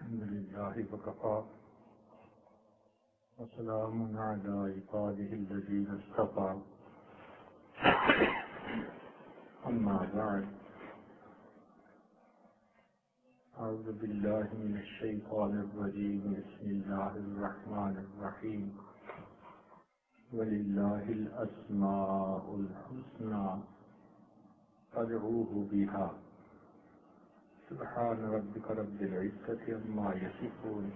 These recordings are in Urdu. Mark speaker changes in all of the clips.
Speaker 1: الحمد لله وكفى وسلام على عباده الذين اصطفى أما بعد أعوذ بالله من الشيطان الرجيم بسم الله الرحمن الرحيم ولله الأسماء الحسنى فادعوه بها سبحان ربك رب العزة عما يصفون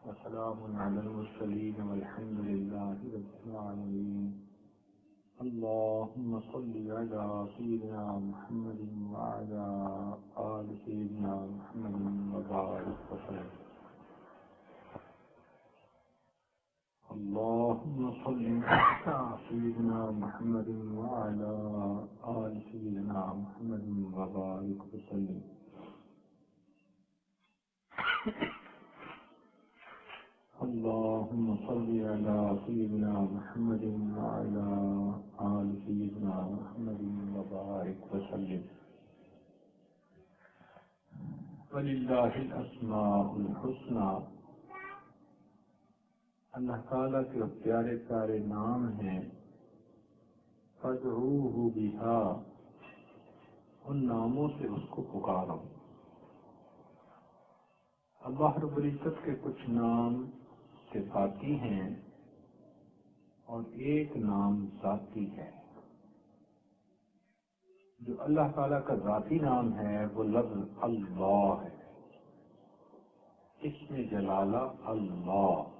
Speaker 1: وسلام على المرسلين والحمد لله رب العالمين اللهم صل على سيدنا محمد وعلى آل سيدنا محمد وبارك وسلم اللهم صل على سيدنا محمد وعلى آل سيدنا محمد وبارك وسلم اللهم صل على سيدنا محمد وعلى آل سيدنا محمد وبارك وسلم ولله الأسماء الحسنى اللہ تعالیٰ کے پیارے پیارے نام ہیں فادعوہ بہا ان ناموں سے اس کو پکارو اللہ رب العزت کے کچھ نام صفاتی ہیں اور ایک نام ذاتی ہے جو اللہ تعالیٰ کا ذاتی نام ہے وہ لفظ اللہ ہے اسم جلالہ اللہ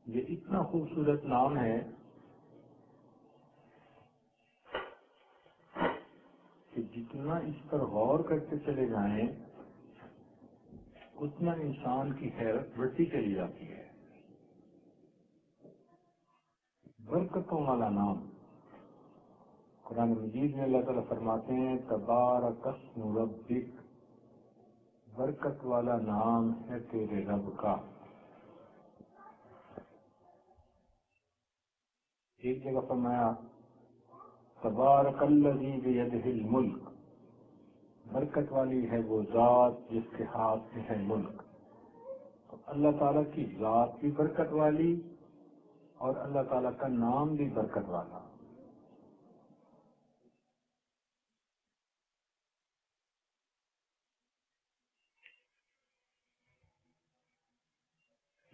Speaker 1: یہ اتنا خوبصورت نام ہے کہ جتنا اس پر غور کرتے چلے جائیں اتنا انسان کی حیرت بڑھتی چلی جاتی ہے برکتوں والا نام قرآن مجید میں اللہ تعالیٰ فرماتے ہیں تبارک اسم ربک برکت والا نام ہے تیرے رب کا ایک جگہ فرمایا تبارک الذی بیدہ الملک برکت والی ہے وہ ذات جس کے ہاتھ میں ہے ملک تو اللہ تعالیٰ کی ذات بھی برکت والی اور اللہ تعالیٰ کا نام بھی برکت والا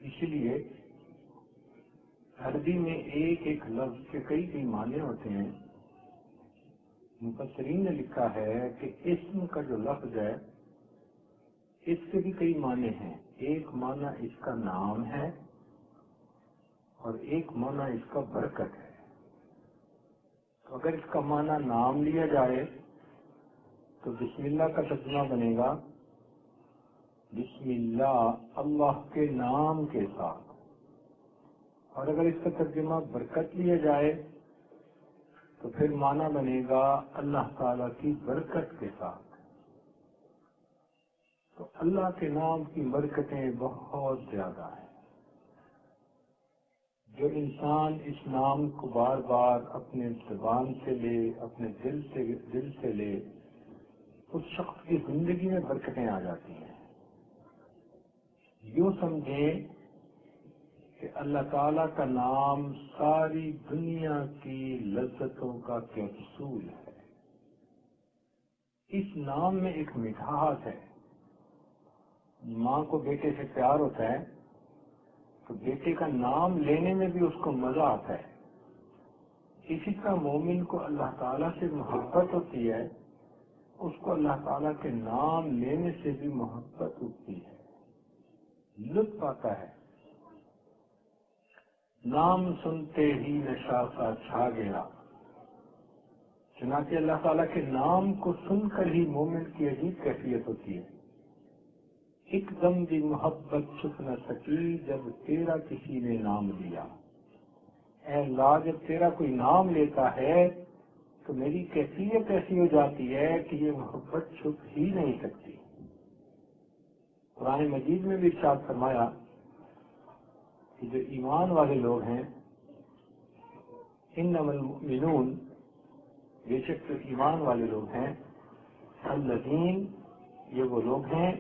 Speaker 1: اسی لیے عربی میں ایک ایک لفظ کے کئی معنی ہوتے ہیں مفسرین نے لکھا ہے کہ اسم کا جو لفظ ہے اس کے بھی کئی معنی ہیں ایک معنی اس کا نام ہے اور ایک معنی اس کا برکت ہے تو اگر اس کا معنی نام لیا جائے تو بسم اللہ کا ترجمہ بنے گا بسم اللہ اللہ کے نام کے ساتھ اور اگر اس کا ترجمہ برکت لیا جائے تو پھر معنی بنے گا اللہ تعالیٰ کی برکت کے ساتھ تو اللہ کے نام کی برکتیں بہت زیادہ ہیں جو انسان اس نام کو بار بار اپنے زبان سے لے اپنے دل سے لے اس شخص کی زندگی میں برکتیں آ جاتی ہیں یوں سمجھیں کہ اللہ تعالیٰ کا نام ساری دنیا کی لذتوں کا کیپسول ہے اس نام میں ایک مٹھاس ہے ماں کو بیٹے سے پیار ہوتا ہے تو بیٹے کا نام لینے میں بھی اس کو مزہ آتا ہے اسی طرح مومن کو اللہ تعالیٰ سے محبت ہوتی ہے اس کو اللہ تعالیٰ کے نام لینے سے بھی محبت ہوتی ہے لطف آتا ہے نام سنتے ہی نشہ سا چھا گیا چنانچہ اللہ تعالیٰ کے نام کو سن کر ہی مومن کی عجیب کیفیت ہوتی ہے ایک دم بھی محبت چھپ نہ سکی جب تیرا کسی نے نام لیا اے اللہ جب تیرا کوئی نام لیتا ہے تو میری کیفیت ایسی ہو جاتی ہے کہ یہ محبت چھپ ہی نہیں سکتی قرآن مجید میں بھی ارشاد فرمایا کہ جو ایمان والے لوگ ہیں انما المؤمنون بے شک جو ایمان والے لوگ ہیں الذین، یہ وہ لوگ ہیں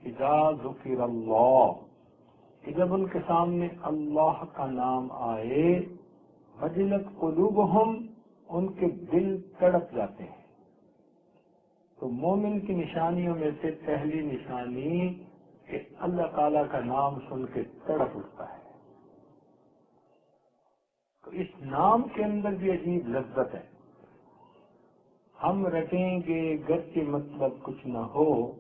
Speaker 1: اذا ذکر اللہ، کہ جب ان کے سامنے اللہ کا نام آئے، وجلت قلوبہم، ان کے دل تڑپ جاتے ہیں۔ تو مومن کی نشانیوں میں سے پہلی نشانی کہ اللہ تعالیٰ کا نام سن کے تڑپ اٹھتا ہے۔ تو اس نام کے اندر بھی عجیب لذت ہے۔ ہم رٹیں گے گرچہ مطلب کچھ نہ ہو،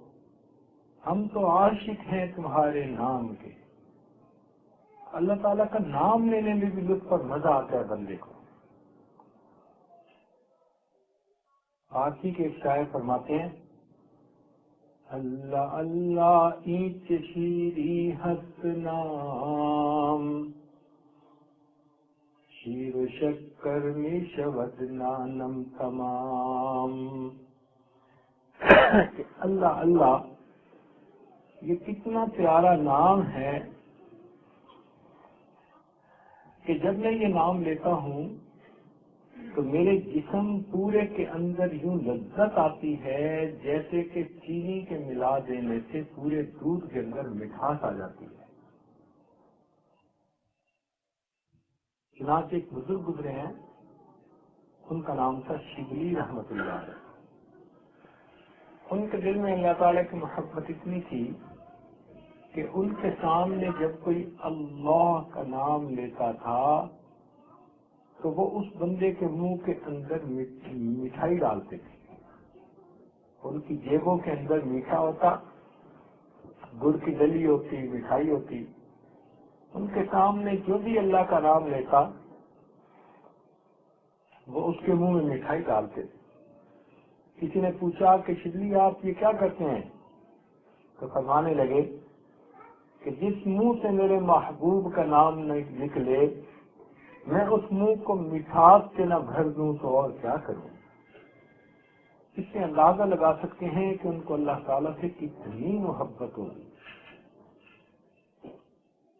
Speaker 1: ہم تو عاشق ہیں تمہارے نام کے۔ اللہ تعالیٰ کا نام لینے میں بھی لطف اور مزہ آتا ہے بندے کو۔ آخری کے ایک شاعر فرماتے ہیں، اللہ اللہ اینچ شیری ہست نام، شیر و شکر میں شود نانم تمام۔ کہ اللہ اللہ یہ کتنا پیارا نام ہے کہ جب میں یہ نام لیتا ہوں تو میرے جسم پورے کے اندر یوں لذت آتی ہے جیسے کہ چینی کے ملا دینے سے پورے دودھ کے اندر مٹھاس آ جاتی ہے۔ چنانچہ ایک بزرگ گزرے ہیں، ان کا نام تھا شبلی رحمت اللہ علیہ۔ ان کے دل میں اللہ تعالیٰ کی محبت اتنی تھی کہ ان کے سامنے جب کوئی اللہ کا نام لیتا تھا تو وہ اس بندے کے منہ کے اندر مٹھائی ڈالتے تھے۔ ان کی جیبوں کے اندر میٹھا ہوتا، گڑ کی ڈلی ہوتی، مٹھائی ہوتی۔ ان کے سامنے جو بھی اللہ کا نام لیتا وہ اس کے منہ میں مٹھائی ڈالتے تھے۔ کسی نے پوچھا کہ شبلی آپ یہ کیا کرتے ہیں؟ تو فرمانے لگے کہ جس منہ سے میرے محبوب کا نام نکلے میں اس منہ کو مٹھاس سے نہ بھر دوں تو اور کیا کروں۔ اس سے اندازہ لگا سکتے ہیں کہ ان کو اللہ تعالیٰ سے کتنی محبت ہوگی۔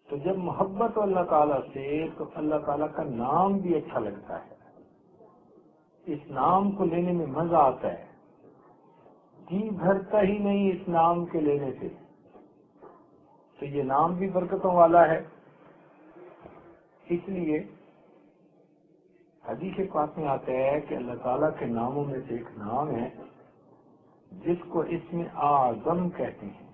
Speaker 1: تو جب محبت ہو اللہ تعالیٰ سے تو اللہ تعالیٰ کا نام بھی اچھا لگتا ہے، اس نام کو لینے میں مزہ آتا ہے، جی بھرتا ہی نہیں اس نام کے لینے سے۔ تو یہ نام بھی برکتوں والا ہے۔ اس لیے حدیث پاک میں آتا ہے کہ اللہ تعالیٰ کے ناموں میں سے ایک نام ہے جس کو اسم اعظم کہتے ہیں۔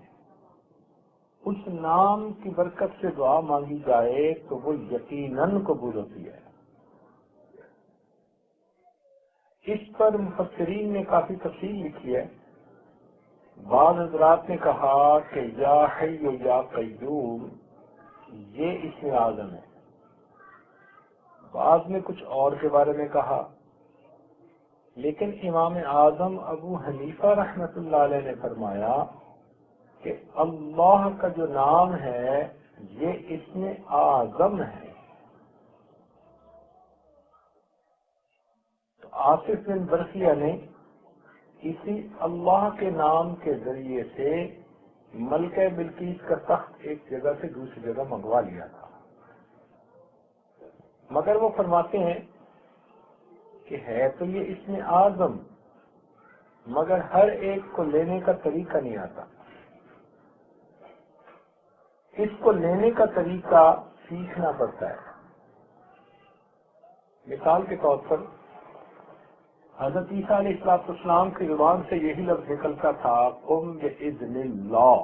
Speaker 1: اس نام کی برکت سے دعا مانگی جائے تو وہ یقیناً قبول ہوتی ہے۔ اس پر مفسرین نے کافی تفصیل لکھی ہے۔ بعض حضرات نے کہا کہ یا حی یا قیوم یہ اسم اعظم ہے، بعض نے کچھ اور کے بارے میں کہا، لیکن امام اعظم ابو حنیفہ رحمۃ اللہ علیہ نے فرمایا کہ اللہ کا جو نام ہے یہ اسم اعظم ہے۔ تو آصف بن برقیہ نے اسی اللہ کے نام کے ذریعے سے ملکہ بلقیس کا تخت ایک جگہ سے دوسری جگہ منگوا لیا تھا، مگر وہ فرماتے ہیں کہ ہے تو یہ اسم اعظم مگر ہر ایک کو لینے کا طریقہ نہیں آتا، اس کو لینے کا طریقہ سیکھنا پڑتا ہے۔ مثال کے طور پر حضرت عیسیٰ علیہ السلام کی زبان سے یہی لفظ نکلتا تھا قم بإذن اللہ،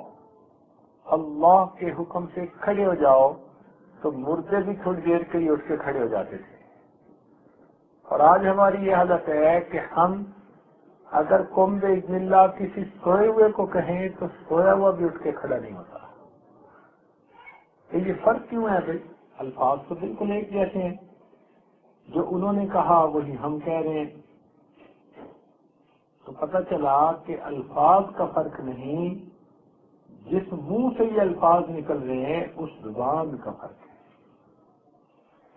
Speaker 1: اللہ کے حکم سے کھڑے ہو جاؤ، تو مردے بھی تھوڑی دیر کے لیے اٹھ کے کھڑے ہو جاتے تھے۔ اور آج ہماری یہ حالت ہے کہ ہم اگر قم بإذن اللہ کسی سوئے ہوئے کو کہیں تو سویا ہوا بھی اٹھ کے کھڑا نہیں ہوتا۔ تو یہ فرق کیوں ہے بھائی؟ الفاظ تو بالکل ایک جیسے ہیں، جو انہوں نے کہا وہی ہم کہہ رہے ہیں۔ تو پتہ چلا کہ الفاظ کا فرق نہیں، جس منہ سے یہ الفاظ نکل رہے ہیں اس زبان کا فرق ہے۔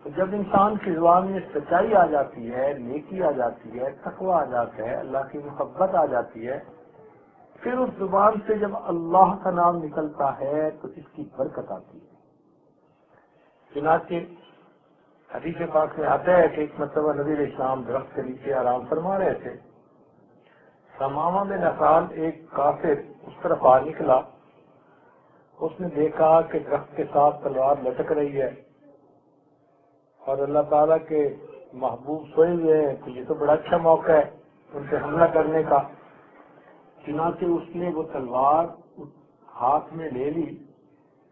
Speaker 1: تو جب انسان کی زبان میں سچائی آ جاتی ہے، نیکی آ جاتی ہے، تقوی آ جاتا ہے، اللہ کی محبت آ جاتی ہے، پھر اس زبان سے جب اللہ کا نام نکلتا ہے تو اس کی برکت آتی ہے۔ چنانچہ حدیث پاک میں آتا ہے کہ ایک مرتبہ نبی علیہ السلام درخت کے نیچے آرام فرما رہے تھے، ثمامہ بن اسال ایک کافر اس طرف آ نکلا، اس نے دیکھا کہ درخت کے ساتھ تلوار لٹک رہی ہے اور اللہ تعالیٰ کے محبوب سوئے ہوئے ہیں، تو یہ تو بڑا اچھا موقع ہے ان پہ حملہ کرنے کا۔ چنانچہ اس نے وہ تلوار ہاتھ میں لے لی،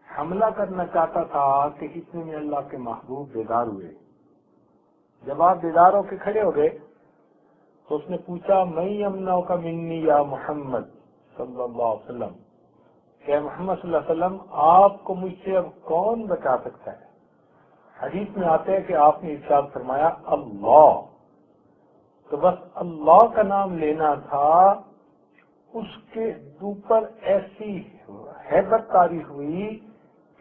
Speaker 1: حملہ کرنا چاہتا تھا کہ اتنے میں اللہ کے محبوب بیدار ہوئے۔ جب آپ بیدار ہو کے کھڑے ہو گئے تو اس نے پوچھا میں یمنعو کا منی یا محمد صلی اللہ علیہ وسلم، کہ محمد صلی اللہ علیہ وسلم آپ کو مجھ سے اب کون بچا سکتا ہے؟ حدیث میں آتا ہے کہ آپ نے ارشاد فرمایا اللہ، تو بس اللہ کا نام لینا تھا، اس کے اوپر ایسی ہیبت طاری ہوئی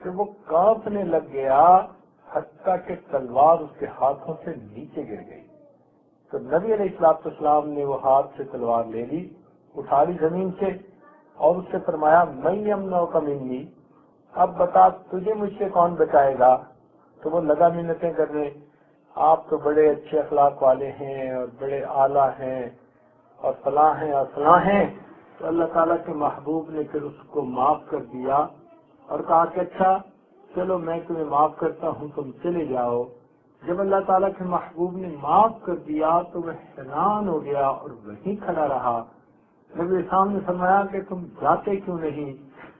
Speaker 1: کہ وہ کانپنے لگ گیا، حتیٰ کہ تلوار اس کے ہاتھوں سے نیچے گر گئی۔ تو نبی علیہ السلام نے وہ ہاتھ سے تلوار لے لی، اٹھا لی زمین سے اور اس سے فرمایا میں یمنعو کا منی، اب بتا تجھے مجھ سے کون بچائے گا؟ تو وہ لگا منتیں کرنے، آپ تو بڑے اچھے اخلاق والے ہیں اور بڑے اعلیٰ ہیں اور فلاں ہیں اور فلاں ہیں۔ تو اللہ تعالیٰ کے محبوب نے پھر اس کو معاف کر دیا اور کہا کہ اچھا چلو میں تمہیں معاف کرتا ہوں، تم چلے جاؤ۔ جب اللہ تعالیٰ کے محبوب نے معاف کر دیا تو وہ حیران ہو گیا اور وہیں کھڑا رہا۔ نبی اسلام نے فرمایا کہ تم جاتے کیوں نہیں؟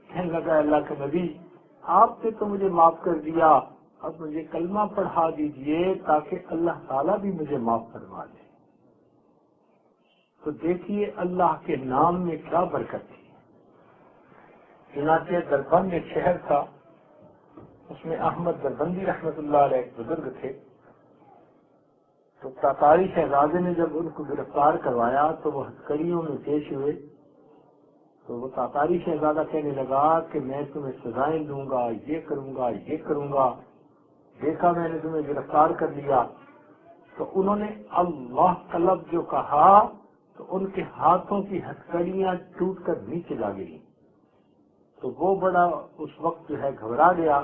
Speaker 1: کہنے لگا اللہ کے نبی آپ نے تو مجھے معاف کر دیا، اب مجھے کلمہ پڑھا دیجئے تاکہ اللہ تعالیٰ بھی مجھے معاف فرما دے۔ تو دیکھیے اللہ کے نام میں کیا برکت تھی۔ چنانچہ دربند ایک شہر تھا، اس میں احمد دربندی رحمت اللہ علیہ ایک بزرگ تھے۔ تو تاتاری شہزادے نے جب ان کو گرفتار کروایا تو وہ ہتھکڑیوں میں پیش ہوئے، تو وہ تاتاری شہزادہ کہنے لگا کہ میں تمہیں سزائیں دوں گا، یہ کروں گا، یہ کروں گا، دیکھا میں نے تمہیں گرفتار کر لیا۔ تو انہوں نے اللہ کا لفظ جو کہا تو ان کے ہاتھوں کی ہتھکڑیاں ٹوٹ کر نیچے جا گئی۔ تو وہ بڑا اس وقت جو ہے گھبرا گیا،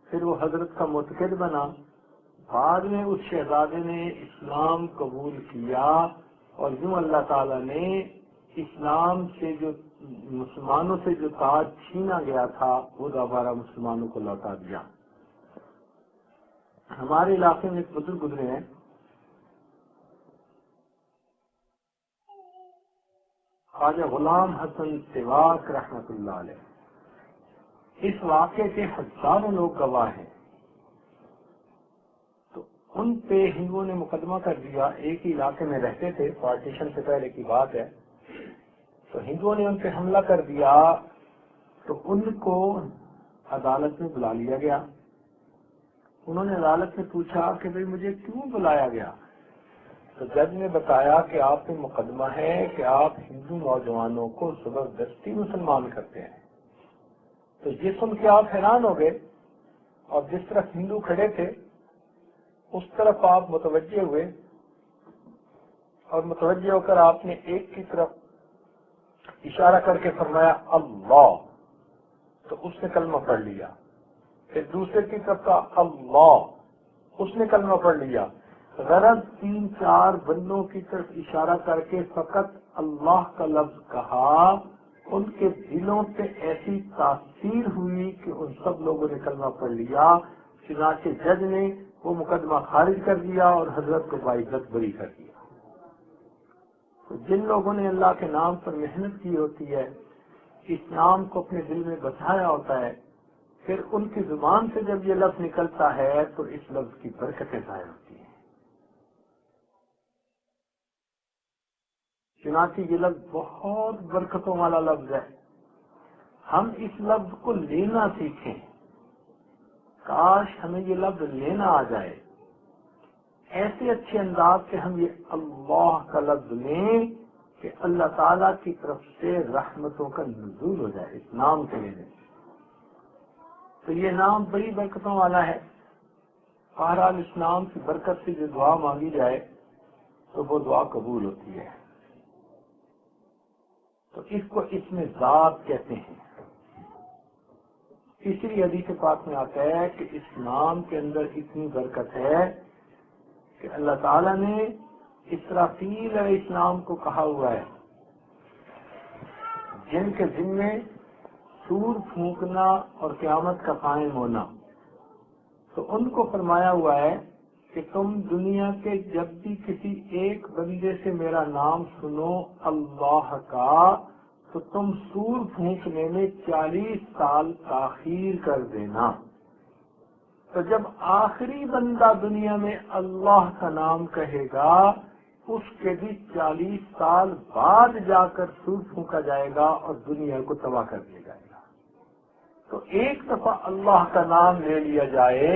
Speaker 1: پھر وہ حضرت کا متقد بنا۔ بعد میں اس شہزادے نے اسلام قبول کیا اور یوں اللہ تعالیٰ نے اسلام سے جو مسلمانوں سے جو تاج چھینا گیا تھا وہ دوبارہ مسلمانوں کو لوٹا دیا۔ ہمارے علاقے میں ایک بزرگ گزرے ہیں، خواجہ غلام حسن سواک رحمت اللہ علیہ۔ اس واقعے کے ہزاروں لوگ گواہ ہیں۔ تو ان پہ ہندوؤں نے مقدمہ کر دیا، ایک ہی علاقے میں رہتے تھے، پارٹیشن سے پہلے کی بات ہے۔ تو ہندوؤں نے ان پہ حملہ کر دیا تو ان کو عدالت میں بلا لیا گیا۔ انہوں نے عدالت میں پوچھا کہ بھئی مجھے کیوں بلایا گیا؟ تو جج نے بتایا کہ آپ پہ مقدمہ ہے کہ آپ ہندو نوجوانوں کو زبردستی مسلمان کرتے ہیں۔ تو یہ سن کے آپ حیران ہو گئے اور جس طرف ہندو کھڑے تھے اس طرف آپ متوجہ ہوئے اور متوجہ ہو کر آپ نے ایک کی طرف اشارہ کر کے فرمایا اللہ، تو اس نے کلمہ پڑھ لیا۔ پھر دوسرے کی طرف کا اللہ، اس نے کلمہ پڑھ لیا۔ غرض 3-4 بندوں کی طرف اشارہ کر کے فقط اللہ کا لفظ کہا، ان کے دلوں پہ ایسی تاثیر ہوئی کہ ان سب لوگوں نے کلمہ پڑھ لیا۔ چنانچہ جج نے وہ مقدمہ خارج کر دیا اور حضرت کو باعزت بری کر دیا۔ تو جن لوگوں نے اللہ کے نام پر محنت کی ہوتی ہے، اس نام کو اپنے دل میں بسایا ہوتا ہے، پھر ان کی زبان سے جب یہ لفظ نکلتا ہے تو اس لفظ کی برکتیں ظاہر ہوتی ہیں۔ چنانچہ یہ لفظ بہت برکتوں والا لفظ ہے، ہم اس لفظ کو لینا سیکھیں۔ کاش ہمیں یہ لفظ لینا آ جائے، ایسے اچھے انداز سے ہم یہ اللہ کا لفظ لیں کہ اللہ تعالیٰ کی طرف سے رحمتوں کا نزول ہو جائے اس نام کے لینے سے۔ تو یہ نام بڑی برکتوں والا ہے۔ بہرحال اس نام کی برکت سے جو دعا مانگی جائے تو وہ دعا قبول ہوتی ہے۔ تو اس کو اسم ذات کہتے ہیں۔ تیسری حدیث پاک میں آتا ہے کہ اس نام کے اندر اتنی برکت ہے کہ اللہ تعالیٰ نے اسرافیل علیہ السلام کو کہا ہوا ہے جن کے ذمے سور پھونکنا اور قیامت کا قائم ہونا، تو ان کو فرمایا ہوا ہے کہ تم دنیا کے جب بھی کسی ایک بندے سے میرا نام سنو اللہ کا، تو تم سور پھونکنے میں 40 سال تاخیر کر دینا۔ تو جب آخری بندہ دنیا میں اللہ کا نام کہے گا، اس کے بھی 40 سال بعد جا کر سور پھونکا جائے گا اور دنیا کو تباہ کر دیا جائے گا۔ تو ایک دفعہ اللہ کا نام لے لیا جائے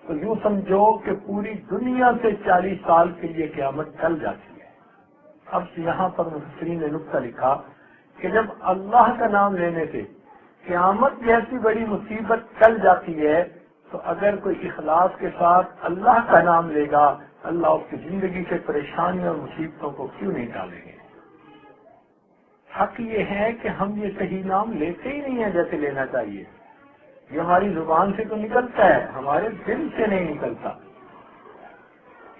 Speaker 1: تو یوں سمجھو کہ پوری دنیا سے 40 سال کے لیے قیامت ٹل جاتی ہے۔ اب یہاں پر مفسرین نے نقطہ لکھا کہ جب اللہ کا نام لینے سے قیامت جیسی بڑی مصیبت ٹل جاتی ہے، تو اگر کوئی اخلاص کے ساتھ اللہ کا نام لے گا، اللہ اس کی زندگی سے پریشانیوں اور مصیبتوں کو کیوں نہیں ٹالیں گے؟ حق یہ ہے کہ ہم یہ صحیح نام لیتے ہی نہیں ہیں جیسے لینا چاہیے۔ یہ ہماری زبان سے تو نکلتا ہے، ہمارے دل سے نہیں نکلتا۔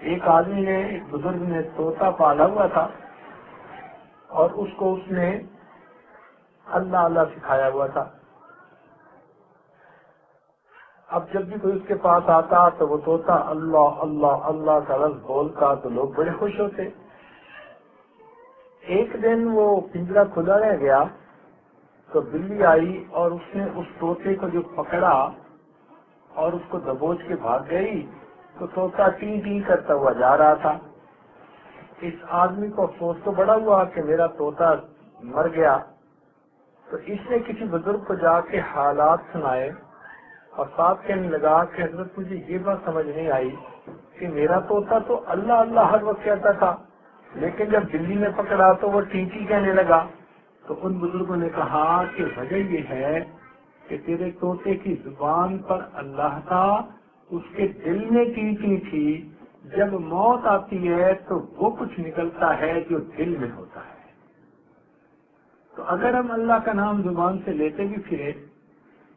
Speaker 1: ایک آدمی نے، ایک بزرگ نے طوطا پالا ہوا تھا اور اس کو اس نے اللہ اللہ سکھایا ہوا تھا۔ اب جب بھی کوئی اس کے پاس آتا تو وہ طوطا اللہ اللہ اللہ کا لفظ بولتا تو لوگ بڑے خوش ہوتے۔ ایک دن وہ پنجرا کھلا رہ گیا تو بلی آئی اور اس نے اس طوطے کو جو پکڑا اور اس کو دبوچ کے بھاگ گئی، تو طوطا ٹیں ٹیں کرتا ہوا جا رہا تھا۔ اس آدمی کو افسوس تو بڑا ہوا کہ میرا طوطا مر گیا، تو اس نے کسی بزرگ کو جا کے حالات سنائے اور ساتھ کہنے لگا کہ حضرت مجھے یہ بات سمجھ نہیں آئی کہ میرا طوطا تو اللہ اللہ ہر وقت کہتا تھا، لیکن جب بلی نے پکڑا تو وہ ٹیں ٹیں کہنے لگا۔ تو ان بزرگوں نے کہا کہ وجہ یہ ہے کہ تیرے طوطے کی زبان پر اللہ تھا، اس کے دل میں ٹیں ٹیں تھی، جب موت آتی ہے تو وہ کچھ نکلتا ہے جو دل میں ہوتا ہے۔ تو اگر ہم اللہ کا نام زبان سے لیتے بھی پھرے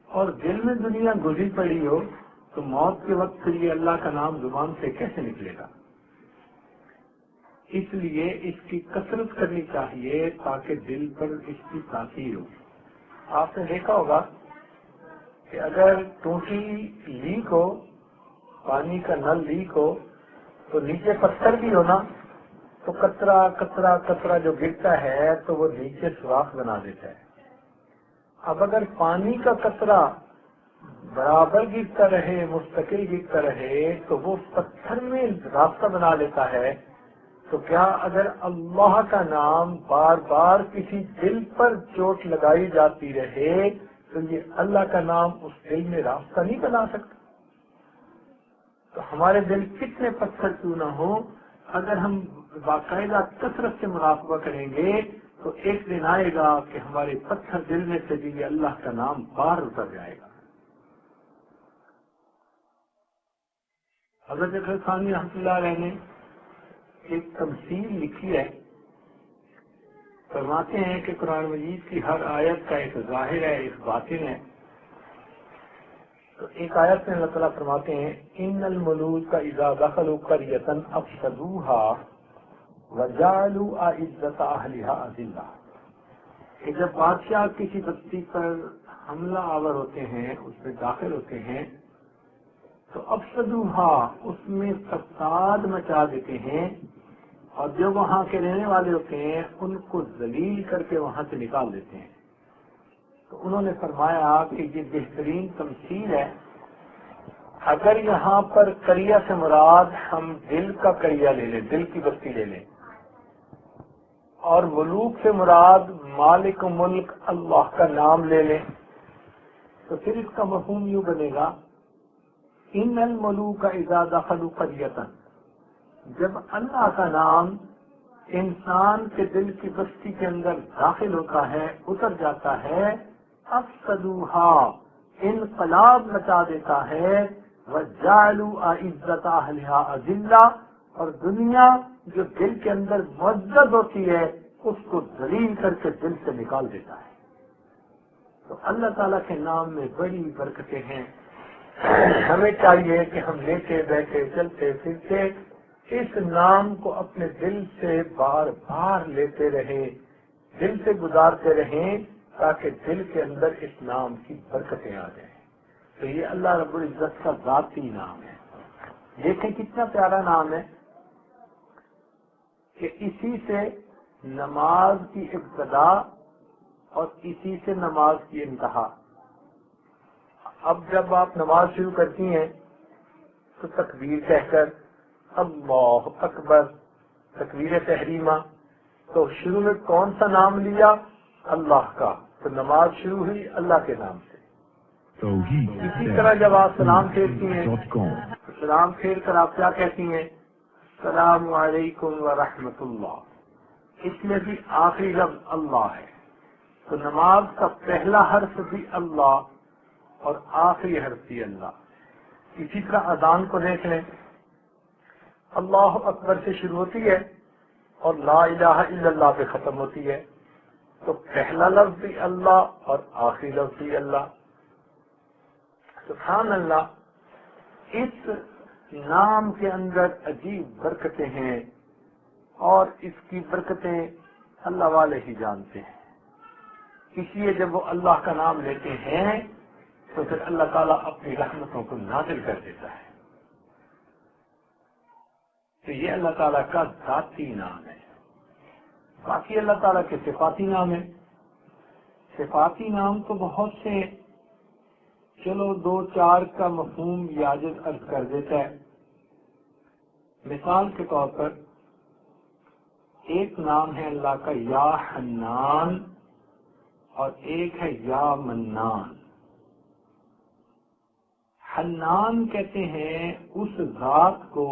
Speaker 1: اور دل میں دنیا گزری پڑی ہو، تو موت کے وقت پھر یہ اللہ کا نام زبان سے کیسے نکلے گا؟ اس لیے اس کی کثرت کرنی چاہیے تاکہ دل پر اس کی تاثیر ہو۔ آپ نے دیکھا ہوگا کہ اگر ٹوٹی لیک ہو، پانی کا نل لیک ہو، تو نیچے پتھر بھی ہو نا، تو قطرہ قطرہ قطرہ جو گرتا ہے تو وہ نیچے سوراخ بنا دیتا ہے۔ اب اگر پانی کا قطرہ برابر گرتا رہے، مستقل گرتا رہے، تو وہ پتھر میں راستہ بنا لیتا ہے۔ تو کیا اگر اللہ کا نام بار بار کسی دل پر چوٹ لگائی جاتی رہے تو یہ اللہ کا نام اس دل میں راستہ نہیں بنا سکتا؟ تو ہمارے دل کتنے پتھر کیوں نہ ہوں، اگر ہم باقاعدہ کثرت سے مراقبہ کریں گے تو ایک دن آئے گا کہ ہمارے پتھر دل میں سے بھی اللہ کا نام باہر اتر جائے گا۔ حضرت اکرم ثانی رحمۃ اللہ علیہ نے ایک تمثیل لکھی ہے، فرماتے ہیں کہ قرآن مجید کی ہر آیت کا ایک ظاہر ہے، ایک باطن ہے۔ تو ایک آیت میں اللہ تعالیٰ فرماتے ہیں ان الملوک اذا دخلوا قریۃ افسدوها وجعلوا اعزۃ اہلها اذلہ، کہ جب بادشاہ کسی بستی پر حملہ آور ہوتے ہیں، اس میں داخل ہوتے ہیں، تو افسدوها، اس میں فساد مچا دیتے ہیں، اور جو وہاں کے رہنے والے ہوتے ہیں ان کو ذلیل کر کے وہاں سے نکال دیتے ہیں۔ تو انہوں نے فرمایا کہ یہ بہترین تمثیل ہے۔ اگر یہاں پر قریہ سے مراد ہم دل کا قریہ لے لیں، دل کی بستی لے لیں، اور ملوک سے مراد مالک و ملک اللہ کا نام لے لیں، تو پھر اس کا مفہوم یوں بنے گا ان الملوک اذا دخلوا قریۃ، جب اللہ کا نام انسان کے دل کی بستی کے اندر داخل ہوتا ہے، اتر جاتا ہے، افسدوها، انقلاب مچا دیتا ہے، وجعلوا اعزۃ اہلها اذلہ، اور دنیا جو دل کے اندر معزز ہوتی ہے اس کو ذلیل کر کے دل سے نکال دیتا ہے۔ تو اللہ تعالیٰ کے نام میں بڑی برکتیں ہیں۔ ہمیں چاہیے کہ ہم لیتے بیٹھے چلتے پھرتے اس نام کو اپنے دل سے بار بار لیتے رہیں، دل سے گزارتے رہیں تاکہ دل کے اندر اس نام کی برکتیں آ جائیں۔ تو یہ اللہ رب العزت کا ذاتی نام ہے۔ دیکھیں کتنا پیارا نام ہے کہ اسی سے نماز کی ابتدا اور اسی سے نماز کی انتہا۔ اب جب آپ نماز شروع کرتی ہیں تو تکبیر کہہ کر اللہ اکبر، تکبیر تحریمہ، تو شروع میں کون سا نام لیا؟ اللہ کا، تو نماز شروع ہوئی اللہ کے نام سے۔ اسی طرح جب آپ سلام پھیرتی ہیں تو سلام پھیر کر آپ کیا کہتی ہیں؟ السلام علیکم ورحمۃ اللہ۔ اس میں بھی آخری لفظ اللہ ہے، تو نماز کا پہلا حرف بھی اللہ اور آخری حرف بھی اللہ۔ اسی طرح اذان کو دیکھ لیں، اللہ اکبر سے شروع ہوتی ہے اور لا الہ الا اللہ پہ ختم ہوتی ہے، تو پہلا لفظ بھی اللہ اور آخری لفظ بھی اللہ۔ سبحان اللہ، اس نام کے اندر عجیب برکتیں ہیں اور اس کی برکتیں اللہ والے ہی جانتے ہیں۔ اس لیے جب وہ اللہ کا نام لیتے ہیں تو پھر اللہ تعالیٰ اپنی رحمتوں کو نازل کر دیتا ہے۔ تو یہ اللہ تعالیٰ کا ذاتی نام ہے۔ باقی اللہ تعالیٰ کے صفاتی نام ہے۔ صفاتی نام تو بہت سے، چلو دو چار کا مفہوم یاجز عرض کر دیتا ہے۔ مثال کے طور پر ایک نام ہے اللہ کا یا حنان اور ایک ہے یا منان۔ حنان کہتے ہیں اس ذات کو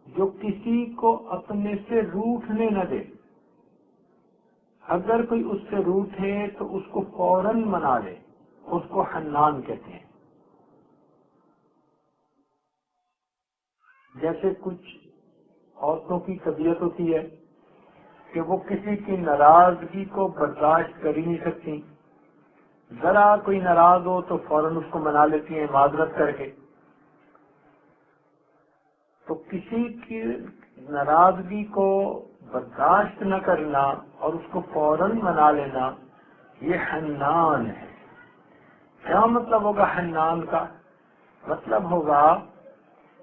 Speaker 1: جو کسی کو اپنے سے روٹھنے نہ دے، اگر کوئی اس سے روٹھے تو اس کو فوراً منا لے، اس کو حنان کہتے ہیں۔ جیسے کچھ عورتوں کی طبیعت ہوتی ہے کہ وہ کسی کی ناراضگی کو برداشت کر ہی نہیں سکتی، ذرا کوئی ناراض ہو تو فوراً اس کو منا لیتی ہیں معذرت کر کے۔ تو کسی کی ناراضگی کو برداشت نہ کرنا اور اس کو فوراً منا لینا، یہ حنان ہے۔ کیا مطلب ہوگا حنان کا؟ مطلب ہوگا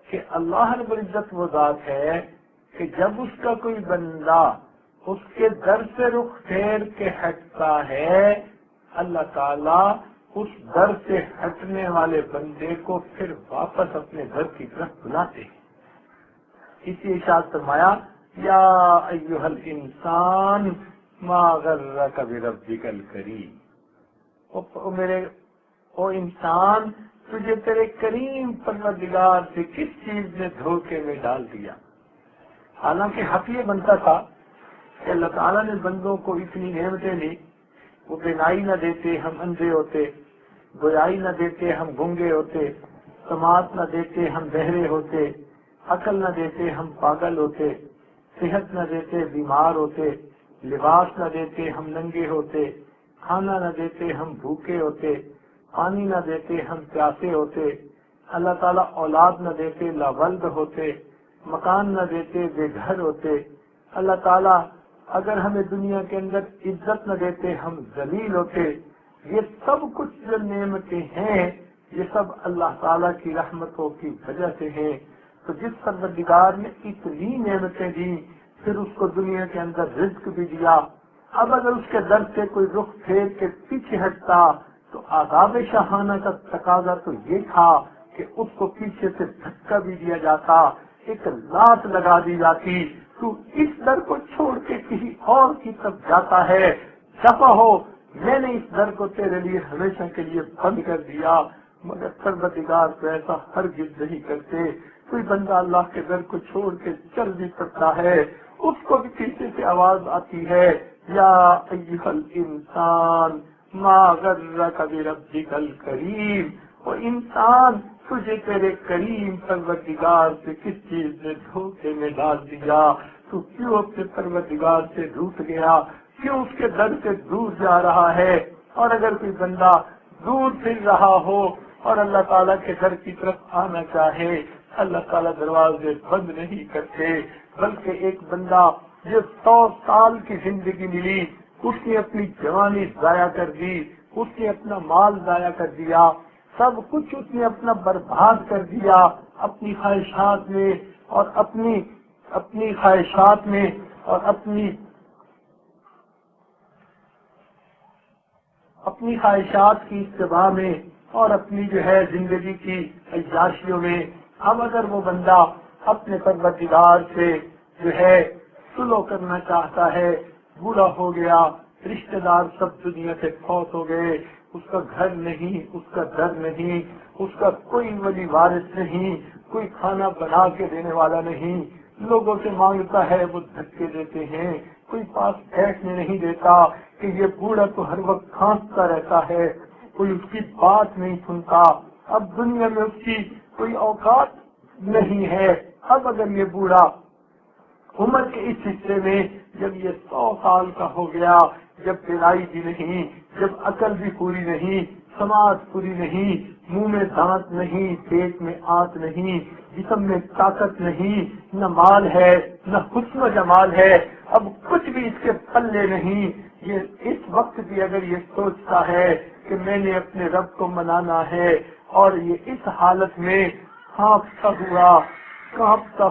Speaker 1: کہ اللہ رب العزت وہ ذات ہے کہ جب اس کا کوئی بندہ اس کے در سے رخ پھیر کے ہٹتا ہے، اللہ تعالیٰ اس در سے ہٹنے والے بندے کو پھر واپس اپنے گھر کی طرف بلاتے ہیں۔ اسی ارشاد فرمایا یا ایھا الانسان ما غرک بربک الکریم، او انسان تجھے تیرے کریم پروردگار سے کس چیز نے دھوکے میں ڈال دیا۔ حالانکہ حق یہ بنتا تھا کہ اللہ تعالیٰ نے بندوں کو اتنی نعمتیں دی، وہ بینائی نہ دیتے ہم اندھے ہوتے، گویائی نہ دیتے ہم گنگے ہوتے، سماعت نہ دیتے ہم بہرے ہوتے، عقل نہ دیتے ہم پاگل ہوتے، صحت نہ دیتے بیمار ہوتے، لباس نہ دیتے ہم ننگے ہوتے، کھانا نہ دیتے ہم بھوکے ہوتے، پانی نہ دیتے ہم پیاسے ہوتے، اللہ تعالیٰ اولاد نہ دیتے لاولد ہوتے، مکان نہ دیتے بے گھر ہوتے، اللہ تعالیٰ اگر ہمیں دنیا کے اندر عزت نہ دیتے ہم ذلیل ہوتے۔ یہ سب کچھ جو نعمتیں ہیں یہ سب اللہ تعالیٰ کی رحمتوں کی وجہ سے ہیں۔ تو جس پروردگار نے اتنی نعمتیں دی، پھر اس کو دنیا کے اندر رزق بھی دیا، اب اگر اس کے در سے کوئی رخ پھیر کے پیچھے ہٹتا تو عذاب شاہانہ کا تقاضا تو یہ تھا کہ اس کو پیچھے سے دھکا بھی دیا جاتا، ایک لات لگا دی جاتی، تو اس در کو چھوڑ کے کسی اور کی طرف جاتا ہے، دفع ہو، میں نے اس در کو تیرے لیے ہمیشہ کے لیے بند کر دیا۔ مگر پروردگار تو ایسا ہرگز نہیں کرتے۔ کوئی بندہ اللہ کے در کو چھوڑ کے چل بھی سکتا ہے، اس کو بھی پیچھے سے آواز آتی ہے یا ایھا الانسان ما غرک بربک الکریم، وہ انسان تجھے تیرے کریم پروردگار سے کس چیز نے دھوکے میں ڈال دیا، تو کیوں اپنے پروردگار سے روٹ گیا، کیوں اس کے در سے دور جا رہا ہے۔ اور اگر کوئی بندہ دور پھر رہا ہو اور اللہ تعالیٰ کے در کی طرف آنا چاہے، اللہ تعالیٰ دروازے بند نہیں کرتے، بلکہ ایک بندہ جو 100 سال کی زندگی ملی اس نے اپنی جوانی ضائع کر دی، اس نے اپنا مال ضائع کر دیا، سب کچھ اس نے اپنا برباد کر دیا اپنی خواہشات میں اور اپنی خواہشات میں اور اپنی خواہشات کی اتباع میں اور اپنی جو ہے زندگی کی عیاشیوں میں۔ اب اگر وہ بندہ اپنے پروردگار سے جو ہے صلح کرنا چاہتا ہے، بوڑھا ہو گیا، رشتہ دار سب دنیا سے فوت ہو گئے، اس کا گھر نہیں، اس کا در نہیں، اس کا کوئی ولی وارث نہیں، کوئی کھانا بنا کے دینے والا نہیں، لوگوں سے مانگتا ہے وہ دھکے دیتے ہیں، کوئی پاس بیٹھنے نہیں دیتا کہ یہ بوڑھا تو ہر وقت کھانستا رہتا ہے، کوئی اس کی بات نہیں سنتا، اب دنیا میں اس کی کوئی اوقات نہیں ہے۔ اب اگر یہ بوڑھا عمر کے اس حصے میں جب یہ 100 سال کا ہو گیا، جب پیرائی بھی نہیں، جب عقل بھی پوری نہیں، سماعت پوری نہیں، منہ میں دانت نہیں، پیٹ میں آنت نہیں، جسم میں طاقت نہیں، نہ مال ہے نہ حسن و جمال ہے، اب کچھ بھی اس کے پلے نہیں، یہ اس وقت بھی اگر یہ سوچتا ہے کہ میں نے اپنے رب کو منانا ہے اور یہ اس حالت میں کانپتا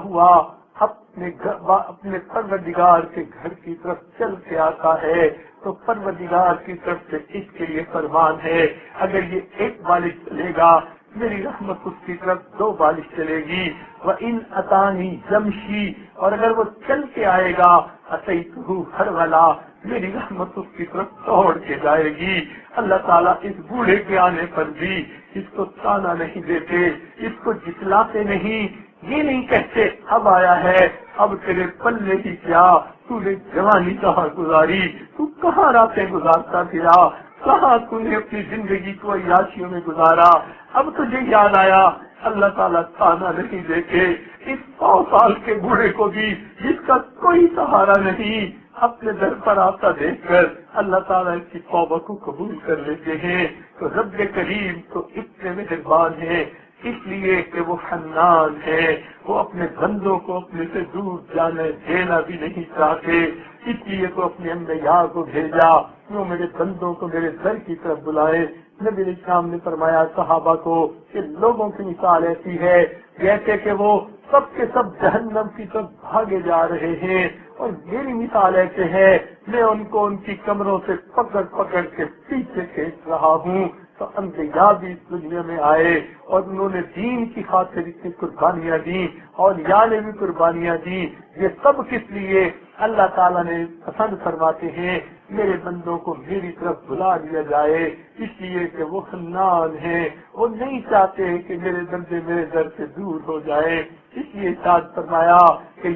Speaker 1: ہوا اپنے پروردگار کے گھر کی طرف چل کے آتا ہے، تو پروردگار کی طرف سے اس کے لیے فرمان ہے، اگر یہ ایک بالش چلے گا میری رحمت اس کی طرف 2 بالش چلے گی، وَإِنْ أَتَانِي يَمْشِي، اور اگر وہ چل کے آئے گا أَتَيْتُهُ هَرْوَلًا، میری رحمت اس کی طرف دوڑ کے جائے گی۔ اللہ تعالیٰ اس بوڑھے کے آنے پر بھی اس کو تانا نہیں دیتے، اس کو جتلاتے نہیں، یہ نہیں کہتے اب آیا ہے اب تیرے پلے ہی کیا، تو نے جوانی کہاں گزاری، تو کہاں راتیں گزارتا پھرا، کہاں تو نے اپنی زندگی کو عیاشیوں میں گزارا، اب تجھے یاد آیا۔ اللہ تعالیٰ تانا نہیں دیتے اس 100 سال کے بوڑھے کو بھی جس کا کوئی سہارا نہیں، اپنے در پر آتا دیکھ کر اللہ تعالیٰ اس کی توبہ کو قبول کر لیتے ہیں۔ تو رب کریم تو اتنے مہربان ہیں، اس لیے کہ وہ حنان ہے، وہ اپنے بندوں کو اپنے سے دور جانے دینا بھی نہیں چاہتے، اس لیے تو اپنے انبیاء کو بھیجا وہ میرے بندوں کو میرے در کی طرف بلائے۔ نبی اسلام نے فرمایا صحابہ کو کہ لوگوں کی مثال ایسی ہے جیسے کہ وہ سب کے سب جہنم کی طرف بھاگے جا رہے ہیں، اور میری مثال ایسے ہے میں ان کو ان کی کمروں سے پکڑ پکڑ کے پیچھے کھینچ رہا ہوں۔ تو انبیاء بھی اس دنیا میں آئے اور انہوں نے دین کی خاطر اتنی قربانیاں دی، اولیاء نے بھی قربانیاں دی، یہ سب کس لیے اللہ تعالیٰ نے پسند فرماتے ہیں میرے بندوں کو میری طرف بلا لیا جائے، اس لیے کہ وہ حنان ہیں، وہ نہیں چاہتے کہ میرے بندے میرے در سے دور ہو جائے، اس لیے ارشاد فرمایا کہ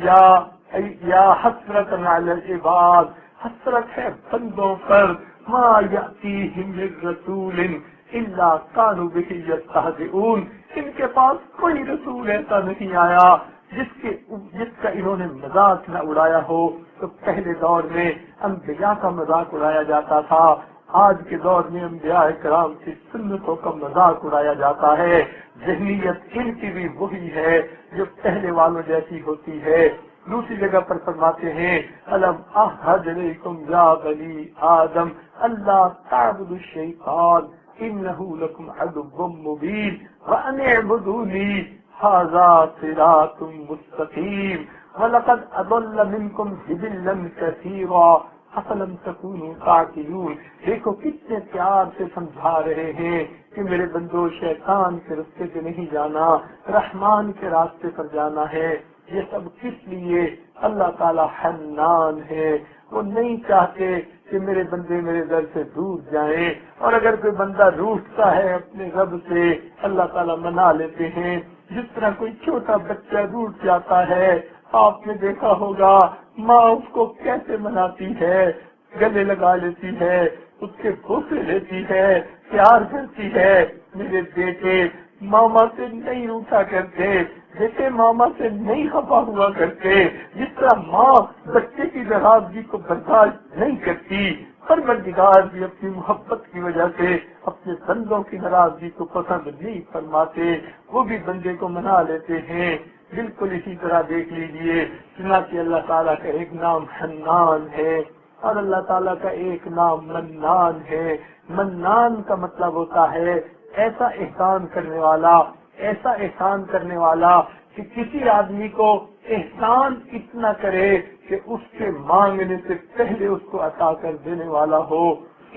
Speaker 1: یا حسرت علی العباد، حسرت ہے بندوں پر، ما یأتیہم من رسول الا کانوا بہ یستہزئون، ان کے پاس کوئی رسول ایسا نہیں آیا جس کا انہوں نے مذاق نہ اڑایا ہو۔ تو پہلے دور میں انبیاء کا مذاق اڑایا جاتا تھا، آج کے دور میں انبیاء کرام کی سنتوں کا مذاق اڑایا جاتا ہے، ذہنیت ان کی بھی وہی ہے جو پہلے والوں جیسی ہوتی ہے۔ دوسری جگہ پر فرماتے ہیں الم اعہد الیکم یا بنی آدم اللہ تعبدوا الشیطان انہ لکم عدو مبین وان اعبدونی ھذا صراط مستقیم ولقد اضل منکم جبلا کثیرا افلم تکونوا تعقلون۔ دیکھو کتنے پیار سے سمجھا رہے ہیں کہ میرے بندو شیطان کے راستے پہ نہیں جانا، رحمان کے راستے پر جانا ہے۔ یہ سب کس لیے؟ اللہ تعالیٰ حنان ہے، وہ نہیں چاہتے کہ میرے بندے میرے در سے دور جائیں، اور اگر کوئی بندہ روٹتا ہے اپنے رب سے اللہ تعالیٰ منا لیتے ہیں، جس طرح کوئی چھوٹا بچہ روٹ جاتا ہے، آپ نے دیکھا ہوگا ماں اس کو کیسے مناتی ہے، گلے لگا لیتی ہے، اس کے بوسے لیتی ہے، پیار کرتی ہے۔ میرے بیٹے ماما سے نہیں روٹا کرتے، بیٹے ماما سے نہیں خفا ہوا کرتے، جس طرح ماں بچے کی ناراضگی کو برداشت نہیں کرتی، پروردگار بھی اپنی محبت کی وجہ سے اپنے بندوں کی ناراضگی کو پسند نہیں فرماتے، وہ بھی بندے کو منا لیتے ہیں۔ بالکل اسی طرح دیکھ لیجئے چنانچہ اللہ تعالیٰ کا ایک نام حنان ہے اور اللہ تعالیٰ کا ایک نام منان ہے. منان کا مطلب ہوتا ہے ایسا احسان کرنے والا، ایسا احسان کرنے والا کہ کسی آدمی کو احسان اتنا کرے کہ اس کے مانگنے سے پہلے اس کو عطا کر دینے والا ہو.